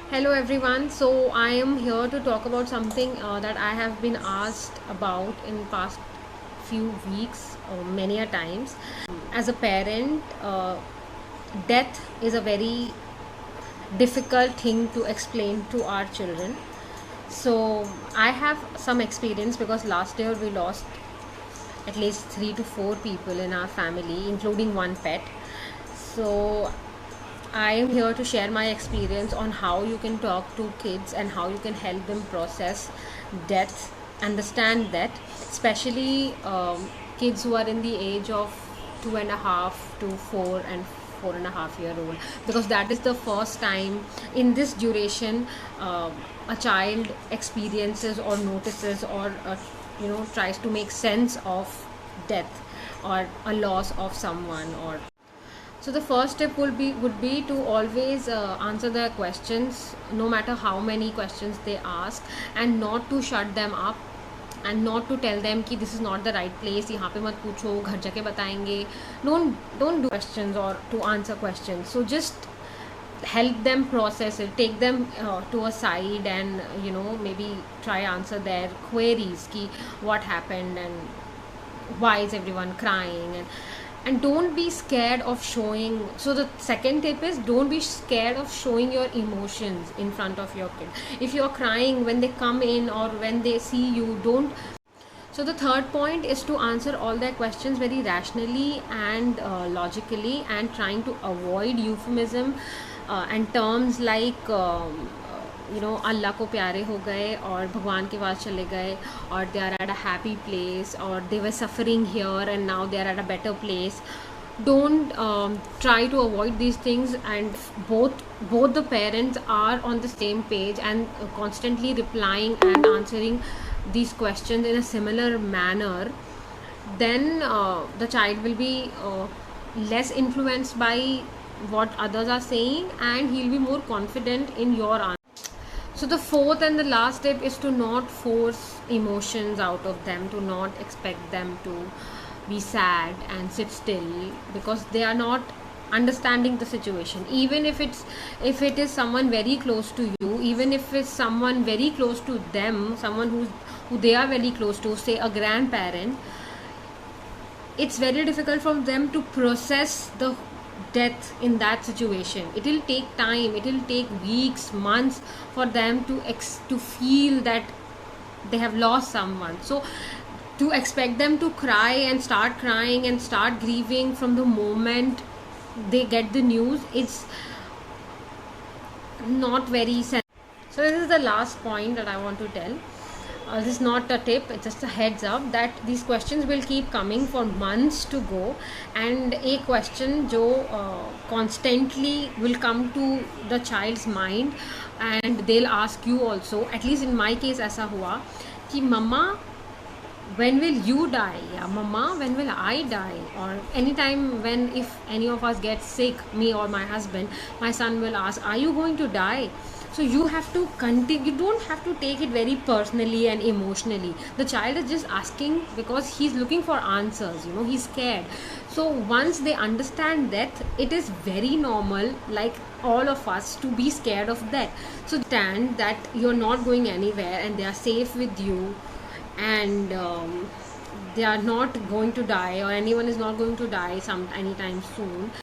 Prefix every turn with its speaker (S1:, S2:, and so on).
S1: Hello everyone. So I am here to talk about something that I have been asked about in past few weeks, many a times. As a parent, death is a very difficult thing to explain to our children. So I have some experience because last year we lost at least 3 to 4 people in our family, including one pet. So I am here to share my experience on how you can talk to kids and how you can help them process death, understand death, especially kids who are in the age of 2.5 to 4 and 4.5 year old, because that is the first time in this duration a child experiences or notices or tries to make sense of death or a loss of someone. Or so the first step would be to always answer their questions, no matter how many questions they ask, and not to shut them up and not to tell them कि this is not the right place, यहाँ पे मत पूछो, घर जाके बताएंगे. Don't do questions or to answer questions. So just help them process it, take them to a side, and maybe try answer their queries कि what happened and why is everyone crying, and don't be scared of showing. So the second tip is, don't be scared of showing your emotions in front of your kid. If you're crying when they come in or when they see you, don't. So the third point is to answer all their questions very rationally and logically, and trying to avoid euphemism and terms like अल्लाह को प्यारे हो गए और भगवान के पास चले गए, और they are at a happy place, और they were suffering here and now they are at a better place. Don't try to avoid these things, and both the parents are on the same page and constantly replying and answering these questions in a similar manner. Then the child will be less influenced by what others are saying, and he'll be more confident in your answer. So the fourth and the last step is to not force emotions out of them, to not expect them to be sad and sit still, because they are not understanding the situation. Even if it is someone very close to you, even if it's someone very close to them, someone who they are very close to, say a grandparent, it's very difficult for them to process the death in that situation. It will take time, it will take weeks, months for them to feel that they have lost someone. So to expect them to cry and start crying and start grieving from the moment they get the news, it's not very sensible. So this is the last point that I want to tell. This is not a tip, it's just a heads up that these questions will keep coming for months to go, and a question जो constantly will come to the child's mind, and they'll ask you also. At least in my case ऐसा हुआ कि मम्मा when will you die, या mama when will I die, or anytime when if any of us gets sick, me or my husband, my son will ask, are you going to die? So you have to continue, you don't have to take it very personally and emotionally. The child is just asking because he's looking for answers, he's scared. So once they understand death, it is very normal, like all of us, to be scared of death. So understand that you're not going anywhere and they are safe with you, and they are not going to die, or anyone is not going to die anytime soon.